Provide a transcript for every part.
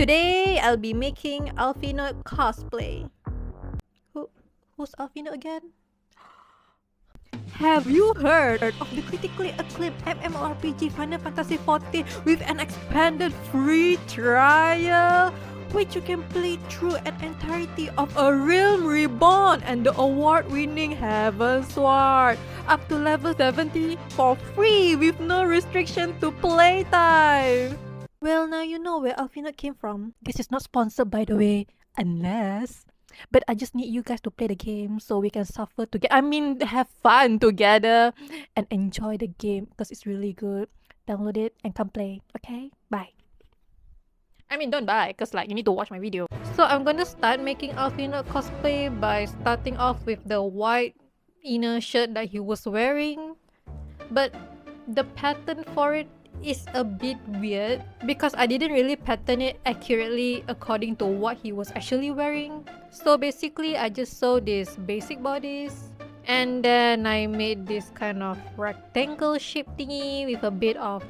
Today I'll be making Alphinaud cosplay. Who's Alphinaud again? Have you heard of the critically acclaimed MMORPG Final Fantasy XIV with an expanded free trial? Which you can play through an entirety of A Realm Reborn and the award-winning Heavensward up to level 70 for free with no restriction to playtime. Well, now you know where Alphinaud came from. This is not sponsored, by the way, unless. But I just need you guys to play the game so we can suffer together. I mean, have fun together and enjoy the game because it's really good. Download it and come play. Okay? Bye. I mean, don't buy because like you need to watch my video. So I'm gonna start making Alphinaud cosplay by starting off with the white inner shirt that he was wearing. But the pattern for it is a bit weird because I didn't really pattern it accurately according to what he was actually wearing. So basically I just sewed these basic bodies and then I made this kind of rectangle shape thingy with a bit of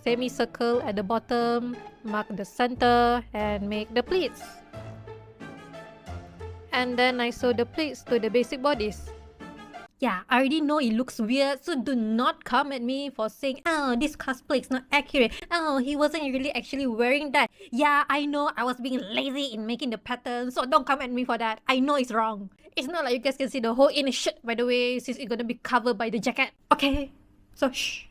semicircle at the bottom, mark the center and make the pleats. And then I sew the pleats to the basic bodies. Yeah, I already know it looks weird, so do not come at me for saying, oh, this cosplay is not accurate. Oh, he wasn't really actually wearing that. Yeah, I know I was being lazy in making the pattern, so don't come at me for that. I know it's wrong. It's not like you guys can see the whole inner shirt, by the way, since it's gonna be covered by the jacket. Okay? So, shh.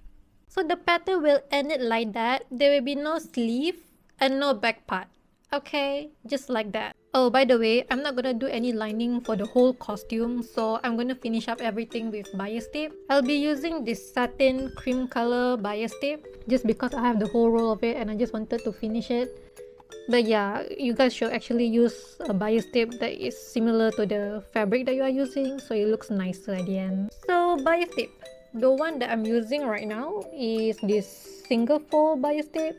So the pattern will end it like that. There will be no sleeve and no back part. Okay? Just like that. Oh, by the way, I'm not gonna do any lining for the whole costume, so I'm gonna finish up everything with bias tape. I'll be using this satin cream color bias tape just because I have the whole roll of it and I just wanted to finish it. But yeah, you guys should actually use a bias tape that is similar to the fabric that you are using so it looks nicer at the end. So bias tape. The one that I'm using right now is this single fold bias tape.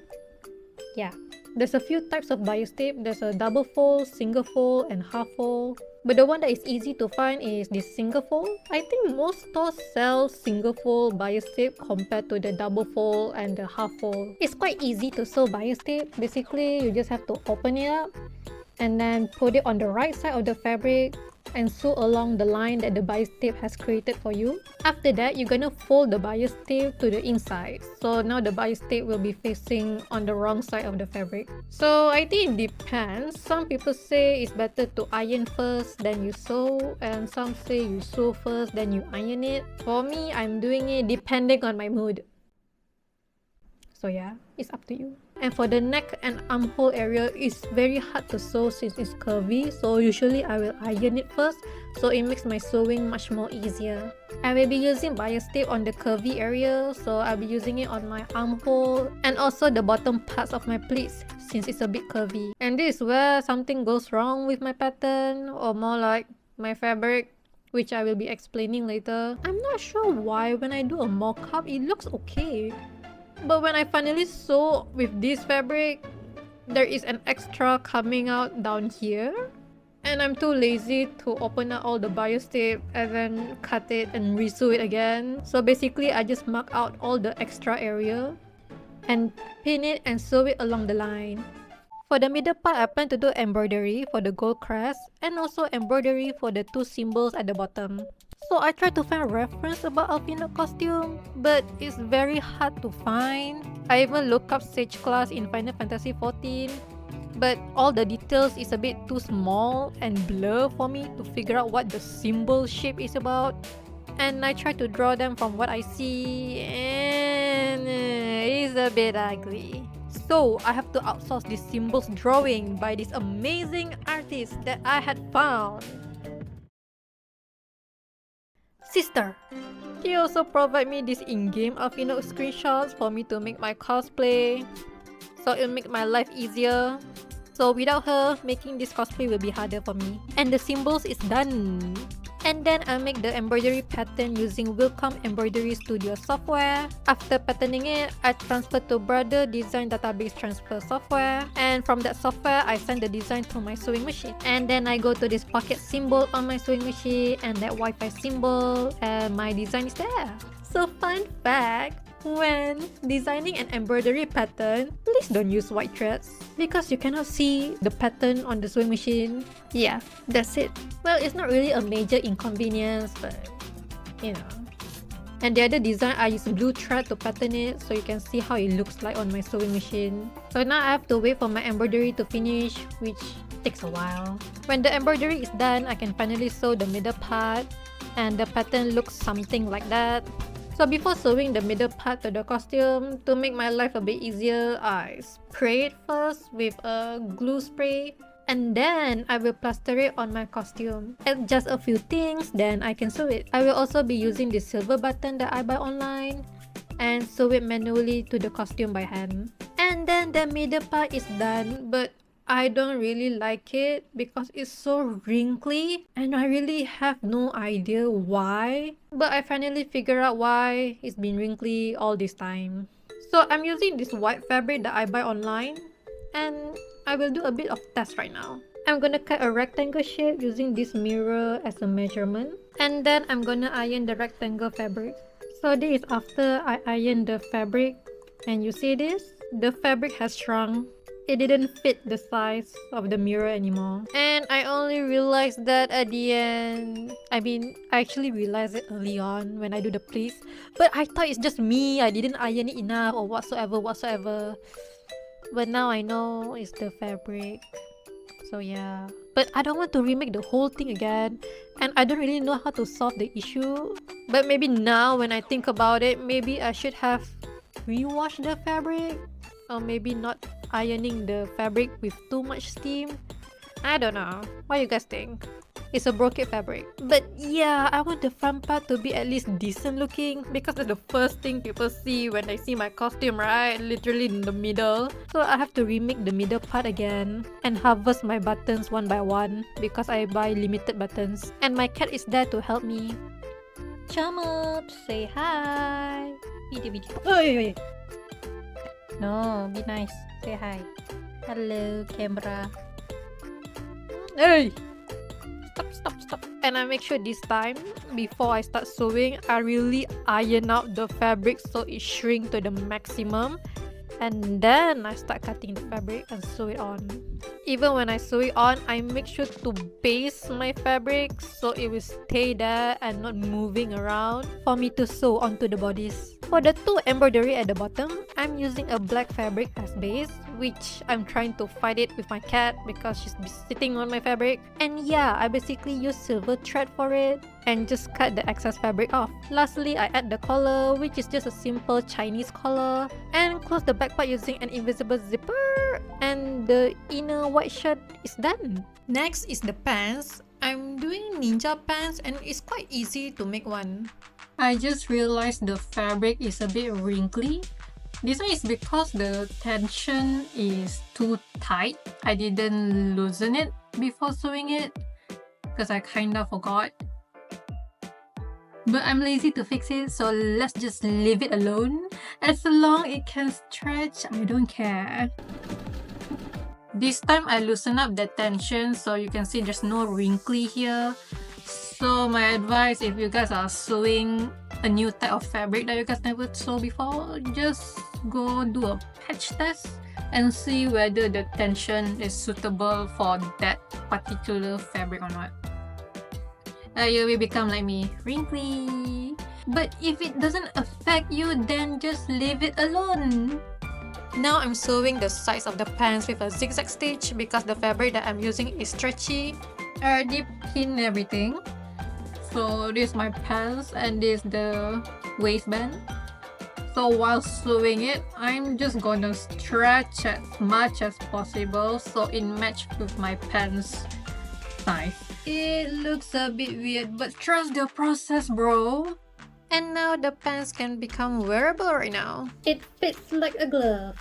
Yeah. There's a few types of bias tape. There's a double fold, single fold, and half fold. But the one that is easy to find is this single fold. I think most stores sell single fold bias tape compared to the double fold and the half fold. It's quite easy to sew bias tape. Basically, you just have to open it up and then put it on the right side of the fabric and sew along the line that the bias tape has created for you. After that, you're gonna fold the bias tape to the inside. So now the bias tape will be facing on the wrong side of the fabric. So I think it depends. Some people say it's better to iron first then you sew, and some say you sew first then you iron it. For me, I'm doing it depending on my mood. So yeah, it's up to you. And for the neck and armhole area, it's very hard to sew since it's curvy, so usually I will iron it first so it makes my sewing much more easier. I will be using bias tape on the curvy area, so I'll be using it on my armhole and also the bottom parts of my pleats since it's a bit curvy. And this is where something goes wrong with my pattern, or more like my fabric, which I will be explaining later. I'm not sure why when I do a mock-up it looks okay. But when I finally sew with this fabric, there is an extra coming out down here. And I'm too lazy to open up all the bias tape and then cut it and re-sew it again. So basically, I just mark out all the extra area and pin it and sew it along the line. For the middle part, I plan to do embroidery for the gold crest and also embroidery for the two symbols at the bottom. So I tried to find reference about Alphinaud costume, but it's very hard to find. I even looked up Sage class in Final Fantasy XIV, but all the details is a bit too small and blur for me to figure out what the symbol shape is about. And I tried to draw them from what I see, and it's a bit ugly. So I have to outsource this symbols drawing by this amazing artist that I had found. Sister. She also provided me this in-game Alphinaud screenshots for me to make my cosplay, so it'll make my life easier. So without her, making this cosplay will be harder for me. And the symbols is done. And then I make the embroidery pattern using Welcome Embroidery Studio software. After patterning it, I transfer to Brother Design Database Transfer software. And from that software, I send the design to my sewing machine. And then I go to this pocket symbol on my sewing machine and that Wi-Fi symbol, and my design is there. So fun fact, When designing an embroidery pattern, please don't use white threads because you cannot see the pattern on the sewing machine. Yeah, that's it. Well, it's not really a major inconvenience, but you know. And the other design, I use blue thread to pattern it so you can see how it looks like on my sewing machine. So now I have to wait for my embroidery to finish, which takes a while. When the embroidery is done, I can finally sew the middle part, and the pattern looks something like that. So before sewing the middle part to the costume, to make my life a bit easier, I spray it first with a glue spray, and then I will plaster it on my costume. Add just a few things, then I can sew it. I will also be using this silver button that I buy online and sew it manually to the costume by hand. And then the middle part is done, but I don't really like it because it's so wrinkly and I really have no idea why. But I finally figured out why it's been wrinkly all this time. So I'm using this white fabric that I buy online, and I will do a bit of test right now. I'm gonna cut a rectangle shape using this mirror as a measurement, and then I'm gonna iron the rectangle fabric. So this is after I iron the fabric, and you see this? The fabric has shrunk. It didn't fit the size of the mirror anymore. And I only realized that at the end. I actually realized it early on when I do the pleats. But I thought it's just me. I didn't iron it enough or whatsoever. But now I know it's the fabric. So yeah. But I don't want to remake the whole thing again. And I don't really know how to solve the issue. But maybe now when I think about it, maybe I should have rewashed the fabric. Or maybe not ironing the fabric with too much steam. I don't know. What do you guys think? It's a brocade fabric. But yeah, I want the front part to be at least decent looking because that's the first thing people see when they see my costume, right? Literally in the middle. So I have to remake the middle part again and harvest my buttons one by one because I buy limited buttons. And my cat is there to help me. Chum up, say hi. Video. Oh. No, be nice. Say hi. Hello, camera. Hey! Stop. And I make sure this time, before I start sewing, I really iron out the fabric so it shrinks to the maximum. And then I start cutting the fabric and sew it on. Even when I sew it on, I make sure to base my fabric so it will stay there and not moving around for me to sew onto the bodies. For the two embroidery at the bottom, I'm using a black fabric as base, which I'm trying to fight it with my cat because she's sitting on my fabric. And yeah, I basically use silver thread for it and just cut the excess fabric off. Lastly, I add the collar, which is just a simple Chinese collar, and close the back part using an invisible zipper, and the inner white shirt is done. Next is the pants. I'm doing ninja pants and it's quite easy to make one. I just realized the fabric is a bit wrinkly. This one is because the tension is too tight. I didn't loosen it before sewing it because I kinda forgot. But I'm lazy to fix it, so let's just leave it alone. As long it can stretch, I don't care. This time I loosen up the tension so you can see there's no wrinkly here. So my advice, if you guys are sewing a new type of fabric that you guys never sew before, just go do a patch test and see whether the tension is suitable for that particular fabric or not. You will become like me, wrinkly. But if it doesn't affect you, then just leave it alone. Now I'm sewing the sides of the pants with a zigzag stitch because the fabric that I'm using is stretchy. I already pinned everything. So this is my pants and this is the waistband. So while sewing it, I'm just gonna stretch as much as possible so it matches with my pants size. It looks a bit weird, but trust the process, bro. And now the pants can become wearable right now. It fits like a glove.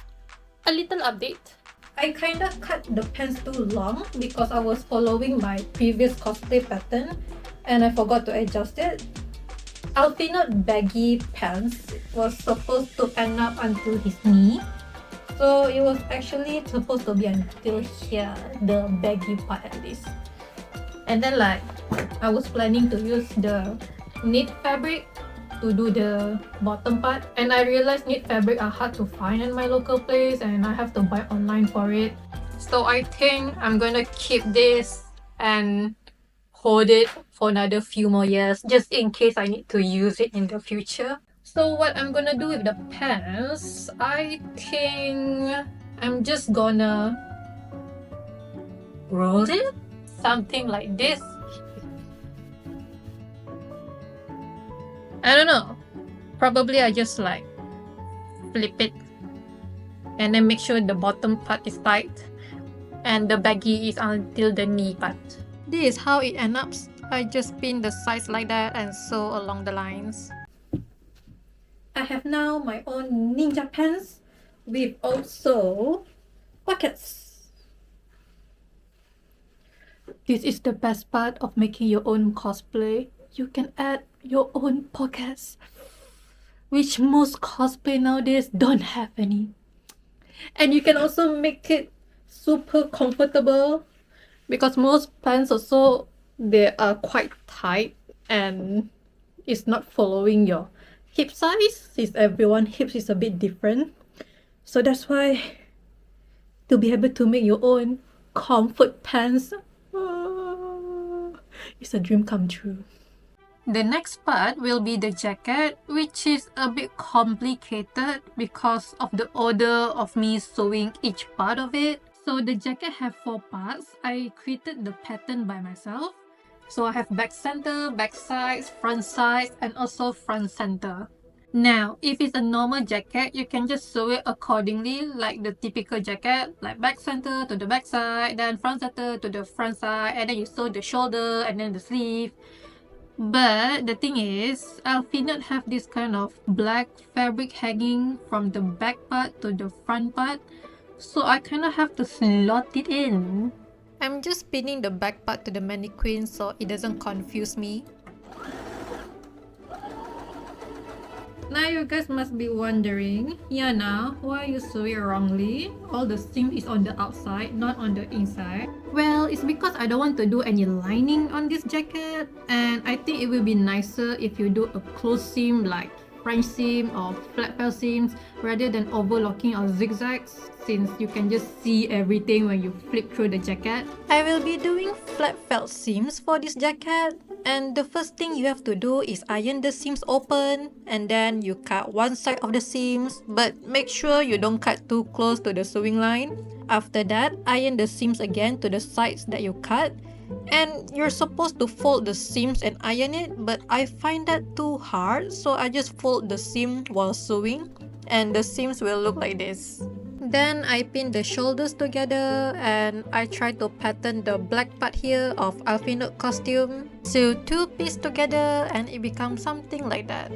A little update. I kinda cut the pants too long because I was following my previous cosplay pattern and I forgot to adjust it. Alphinaud baggy pants was supposed to end up until his knee. So it was actually supposed to be until here, the baggy part at least. And then I was planning to use the knit fabric to do the bottom part, and I realized knit fabric are hard to find in my local place and I have to buy online for it. So I think I'm gonna keep this and hold it for another few more years just in case I need to use it in the future. So what I'm gonna do with the pants, I think I'm just gonna roll it, something like this. I don't know, probably I just like flip it and then make sure the bottom part is tight and the baggy is until the knee part. This is how it ends up. I just pin the sides like that and sew along the lines. I have now my own ninja pants with also pockets. This is the best part of making your own cosplay. You can add your own pockets, which most cosplay nowadays don't have any. And you can also make it super comfortable because most pants also they are quite tight and it's not following your hip size, since everyone's hips is a bit different. So that's why to be able to make your own comfort pants, it's a dream come true. The next part will be the jacket, which is a bit complicated because of the order of me sewing each part of it. So the jacket have 4 parts. I created the pattern by myself. So I have back center, back sides, front sides, and also front center. Now, if it's a normal jacket, you can just sew it accordingly like the typical jacket, like back center to the back side, then front center to the front side, and then you sew the shoulder and then the sleeve. But the thing is, Alphinaud have this kind of black fabric hanging from the back part to the front part, so I kind of have to slot it in. I'm just pinning the back part to the mannequin so it doesn't confuse me. Now you guys must be wondering, Yana, why you sew it wrongly? All the seam is on the outside, not on the inside. Well, it's because I don't want to do any lining on this jacket, and I think it will be nicer if you do a closed seam like French seam or flat fell seams rather than overlocking or zigzags, since you can just see everything when you flip through the jacket. I will be doing flat felt seams for this jacket, and the first thing you have to do is iron the seams open, and then you cut one side of the seams, but make sure you don't cut too close to the sewing line. After that, iron the seams again to the sides that you cut, and you're supposed to fold the seams and iron it, but I find that too hard, so I just fold the seam while sewing, and the seams will look like this. Then I pin the shoulders together and I try to pattern the black part here of Alphinaud costume. Sew 2 pieces together and it becomes something like that.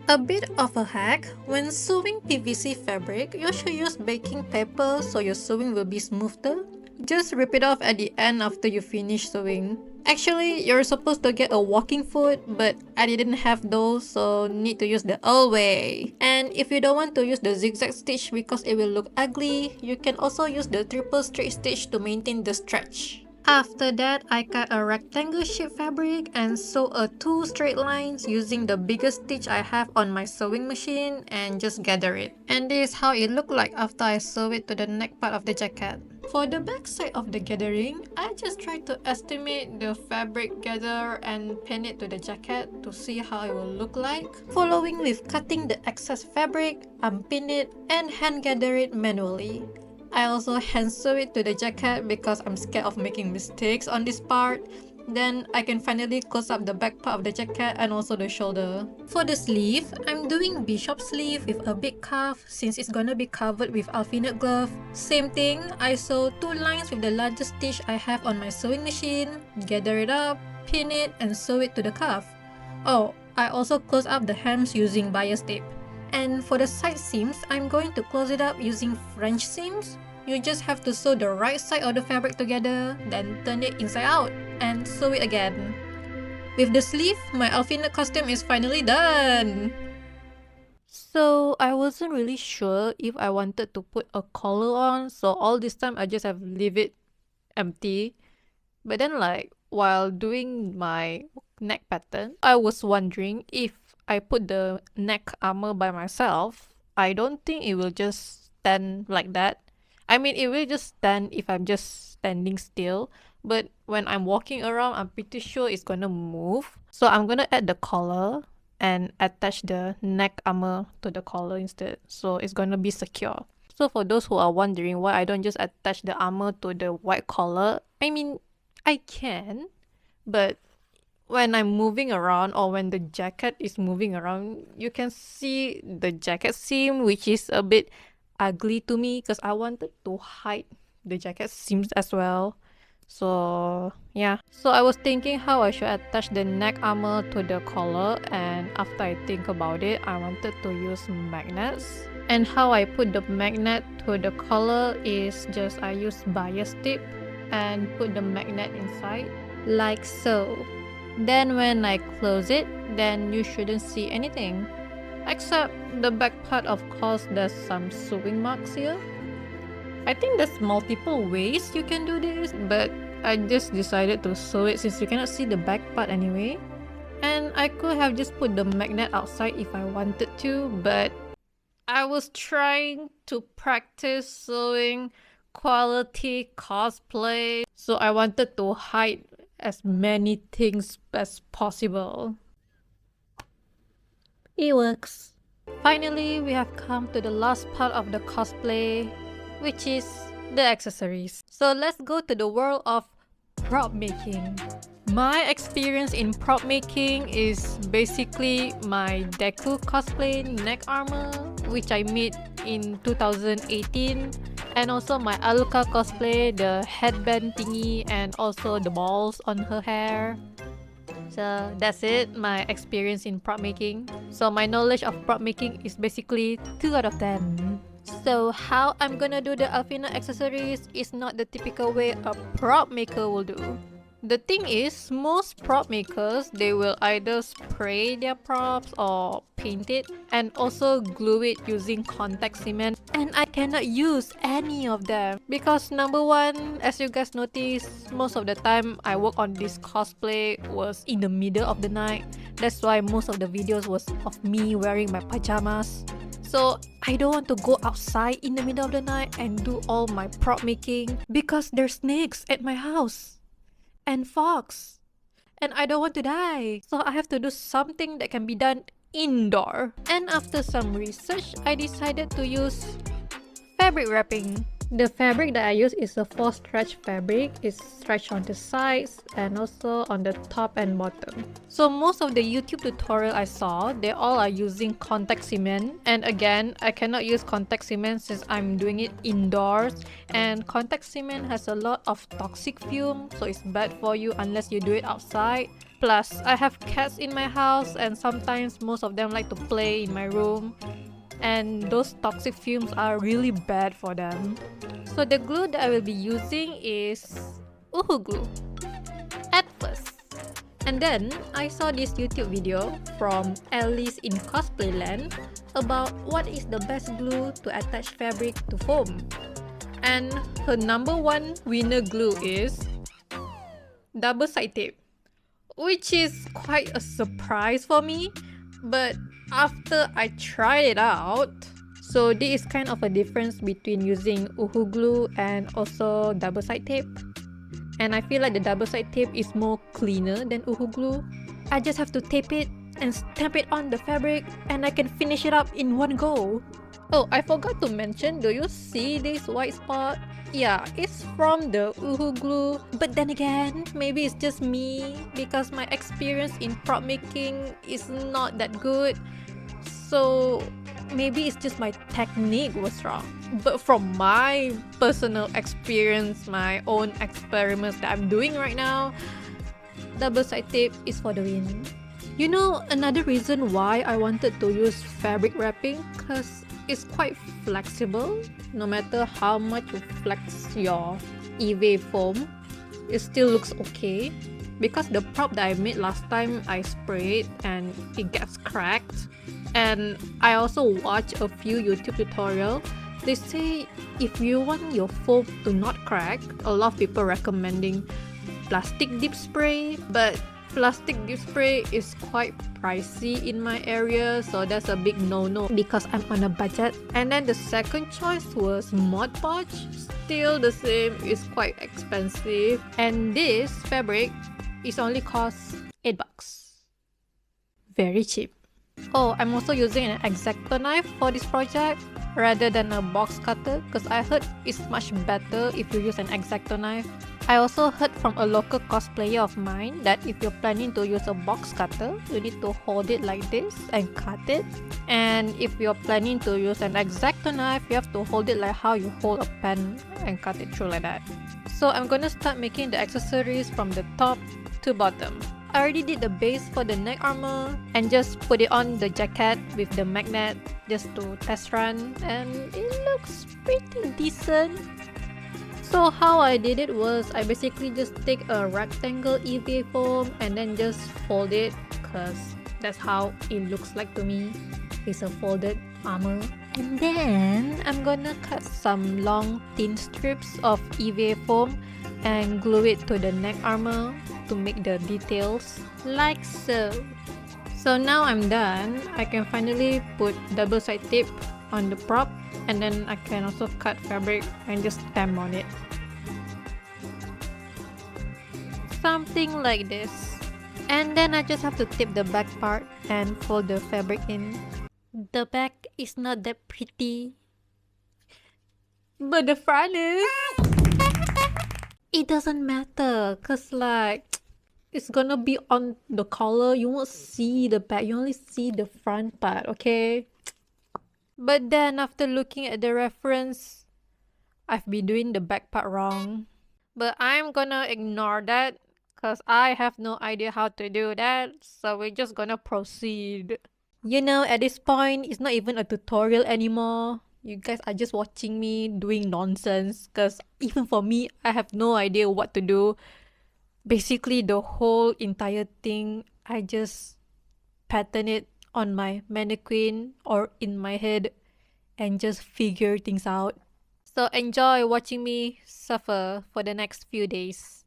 A bit of a hack, when sewing PVC fabric, you should use baking paper so your sewing will be smoother. Just rip it off at the end after you finish sewing. Actually, you're supposed to get a walking foot, but I didn't have those, so need to use the old way. And if you don't want to use the zigzag stitch because it will look ugly, you can also use the triple straight stitch to maintain the stretch. After that, I cut a rectangle shape fabric and sew 2 straight lines using the biggest stitch I have on my sewing machine and just gather it. And this is how it looked like after I sew it to the neck part of the jacket. For the back side of the gathering, I just try to estimate the fabric gather and pin it to the jacket to see how it will look like. Following with cutting the excess fabric, unpin it and hand gather it manually. I also hand sew it to the jacket because I'm scared of making mistakes on this part. Then I can finally close up the back part of the jacket and also the shoulder. For the sleeve, I'm doing bishop sleeve with a big cuff since it's gonna be covered with Alphinaud glove. Same thing, I sew 2 lines with the largest stitch I have on my sewing machine, gather it up, pin it and sew it to the cuff. Oh, I also close up the hems using bias tape. And for the side seams, I'm going to close it up using French seams. You just have to sew the right side of the fabric together, then turn it inside out, and sew it again. With the sleeve, my Alphinaud costume is finally done! So I wasn't really sure if I wanted to put a collar on, so all this time I just have leave it empty. But then while doing my neck pattern, I was wondering if I put the neck armor by myself, I don't think it will just stand like that. I mean, it will just stand if I'm just standing still, but when I'm walking around, I'm pretty sure it's gonna move. So I'm gonna add the collar and attach the neck armor to the collar instead, so it's gonna be secure. So for those who are wondering why I don't just attach the armor to the white collar, I mean, I can, but when I'm moving around or when the jacket is moving around, you can see the jacket seam, which is a bit ugly to me because I wanted to hide the jacket seams as well. So yeah, so I was thinking how I should attach the neck armor to the collar, and after I think about it, I wanted to use magnets. And how I put the magnet to the collar is just I use bias tip and put the magnet inside like so. Then when I close it, then you shouldn't see anything. Except the back part, of course, there's some sewing marks here. I think there's multiple ways you can do this, but I just decided to sew it since you cannot see the back part anyway. And I could have just put the magnet outside if I wanted to, but I was trying to practice sewing quality cosplay, so I wanted to hide as many things as possible. It works. Finally, we have come to the last part of the cosplay, which is the accessories. So let's go to the world of prop making. My experience in prop making is basically my Deku cosplay neck armor, which I made in 2018, and also my Aluka cosplay, the headband thingy, and also the balls on her hair. So that's it, my experience in prop making. So my knowledge of prop making is basically 2 out of 10. So how I'm gonna do the Alphinaud accessories is not the typical way a prop maker will do. The thing is, most prop makers, they will either spray their props or paint it and also glue it using contact cement, and I cannot use any of them because number one, as you guys notice, most of the time I work on this cosplay was in the middle of the night. That's why most of the videos was of me wearing my pajamas. So I don't want to go outside in the middle of the night and do all my prop making because there's snakes at my house and fox, and I don't want to die, so I have to do something that can be done indoor. And after some research, I decided to use fabric wrapping. The fabric that I use is a 4 stretch fabric. It's stretched on the sides and also on the top and bottom. So most of the YouTube tutorial I saw, they all are using contact cement. And again, I cannot use contact cement since I'm doing it indoors. And contact cement has a lot of toxic fume, so it's bad for you unless you do it outside. Plus, I have cats in my house and sometimes most of them like to play in my room, and those toxic fumes are really bad for them. So the glue that I will be using is Uhu glue at first. And then I saw this YouTube video from Alice in Cosplay Land about what is the best glue to attach fabric to foam. And her number one winner glue is double side tape, which is quite a surprise for me. But after I tried it out, so there is kind of a difference between using Uhu glue and also double side tape. And I feel like the double side tape is more cleaner than Uhu glue. I just have to tape it and stamp it on the fabric and I can finish it up in one go. Oh, I forgot to mention, do you see this white spot? Yeah, it's from the Uhu glue. But then again, maybe it's just me because my experience in prop making is not that good. So maybe it's just my technique was wrong. But from my personal experience, my own experiments that I'm doing right now, double side tape is for the win. You know, another reason why I wanted to use fabric wrapping, because it's quite flexible. No matter how much you flex your EVA foam, it still looks okay. Because the prop that I made last time, I sprayed and it gets cracked. And I also watched a few YouTube tutorials. They say if you want your foam to not crack, a lot of people recommending plastic dip spray. But Plastic gift spray is quite pricey in my area, so that's a big no-no because I'm on a budget. And then the second choice was Mod Podge. Still the same, it's quite expensive. And this fabric is only cost $8. Very cheap. Oh, I'm also using an X-Acto knife for this project rather than a box cutter because I heard it's much better if you use an X-Acto knife. I also heard from a local cosplayer of mine that if you're planning to use a box cutter, you need to hold it like this and cut it. And if you're planning to use an X-Acto knife, you have to hold it like how you hold a pen and cut it through like that. So I'm gonna start making the accessories from the top to bottom. I already did the base for the neck armor and just put it on the jacket with the magnet just to test run, and it looks pretty decent. So how I did it was I basically just take a rectangle EVA foam and then just fold it because that's how it looks like to me. It's a folded armor. And then I'm gonna cut some long thin strips of EVA foam and glue it to the neck armor to make the details like so. So now I'm done. I can finally put double side tape on the prop, and then I can also cut fabric and just stamp on it. Something like this. And then I just have to tape the back part and fold the fabric in. The back is not that pretty, but the front is. It doesn't matter cause like it's gonna be on the collar. You won't see the back, you only see the front part, okay? But then after looking at the reference, I've been doing the back part wrong. But I'm gonna ignore that because I have no idea how to do that. So we're just gonna proceed. You know, at this point, it's not even a tutorial anymore. You guys are just watching me doing nonsense because even for me, I have no idea what to do. Basically, the whole entire thing, I just pattern it on my mannequin or in my head and just figure things out. So enjoy watching me suffer for the next few days.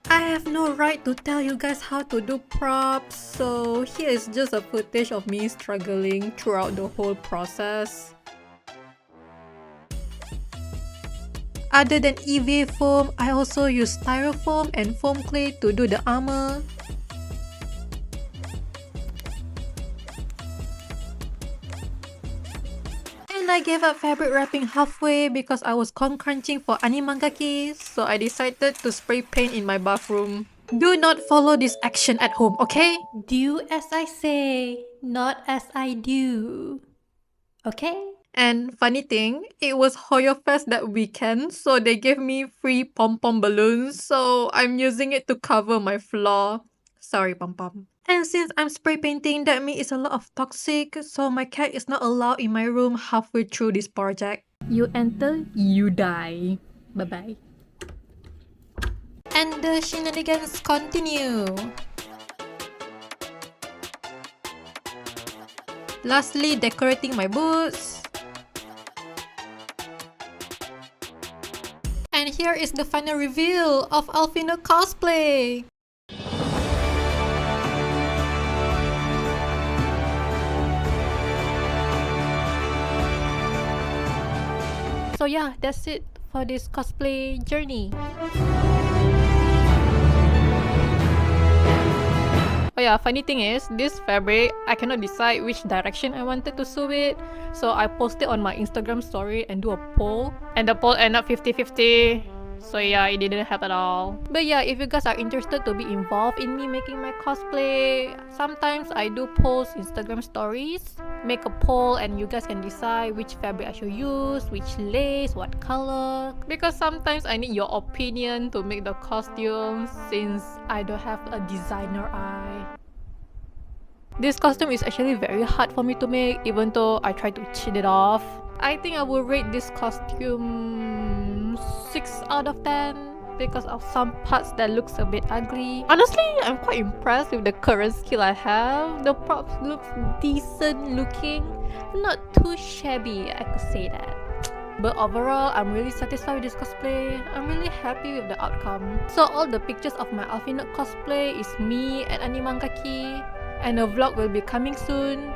I have no right to tell you guys how to do props, so here is just a footage of me struggling throughout the whole process. Other than EVA foam, I also use styrofoam and foam clay to do the armor. And I gave up fabric wrapping halfway because I was con crunching for animangaki, so I decided to spray paint in my bathroom. Do not follow this action at home, okay? Do as I say, not as I do. Okay? And funny thing, it was Hoyo Fest that weekend, so they gave me free pom-pom balloons, so I'm using it to cover my floor. Sorry, pom-pom. And since I'm spray painting, that means it's a lot of toxic, so my cat is not allowed in my room halfway through this project. You enter, you die. Bye-bye. And the shenanigans continue. Lastly, decorating my boots. And here is the final reveal of Alphinaud cosplay. So yeah, that's it for this cosplay journey. Oh yeah, funny thing is, this fabric, I cannot decide which direction I wanted to sew it. So I posted on my Instagram story and do a poll. And the poll ended up 50-50. So yeah, it didn't help at all. But yeah, if you guys are interested to be involved in me making my cosplay, sometimes I do post Instagram stories, make a poll, and you guys can decide which fabric I should use, which lace, what color. Because sometimes I need your opinion to make the costumes since I don't have a designer eye. This costume is actually very hard for me to make, even though I try to cheat it off. I think I will rate this costume 6 out of 10 because of some parts that looks a bit ugly. Honestly, I'm quite impressed with the current skill I have. The props look decent looking, not too shabby, I could say that. But overall, I'm really satisfied with this cosplay. I'm really happy with the outcome. So all the pictures of my Alphinaud cosplay is me at Animankaki, and a vlog will be coming soon.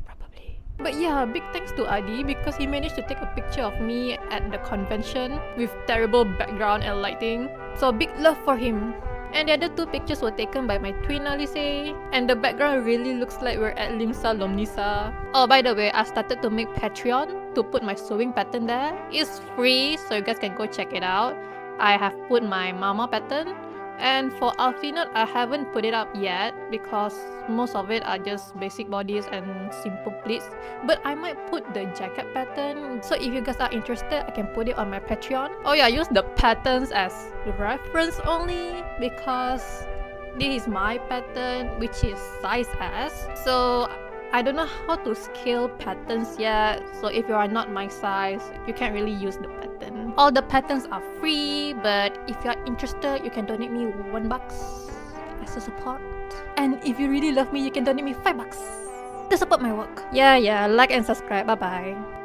Probably. But yeah, big thanks to Adi because he managed to take a picture of me at the convention with terrible background and lighting. So big love for him. And the other two pictures were taken by my twin Alice, and the background really looks like we're at Limsa Lomnisa. Oh, by the way, I started to make Patreon to put my sewing pattern there. It's free, so you guys can go check it out. I have put my mama pattern, and for Alphinaud, I haven't put it up yet because most of it are just basic bodies and simple pleats. But I might put the jacket pattern, so if you guys are interested, I can put it on my Patreon. Oh yeah, use the patterns as reference only because this is my pattern, which is size S. So I don't know how to scale patterns yet, so if you are not my size, you can't really use the pattern. All the patterns are free, but if you are interested, you can donate me $1 as a support. And if you really love me, you can donate me $5 to support my work. Yeah, like and subscribe. Bye bye.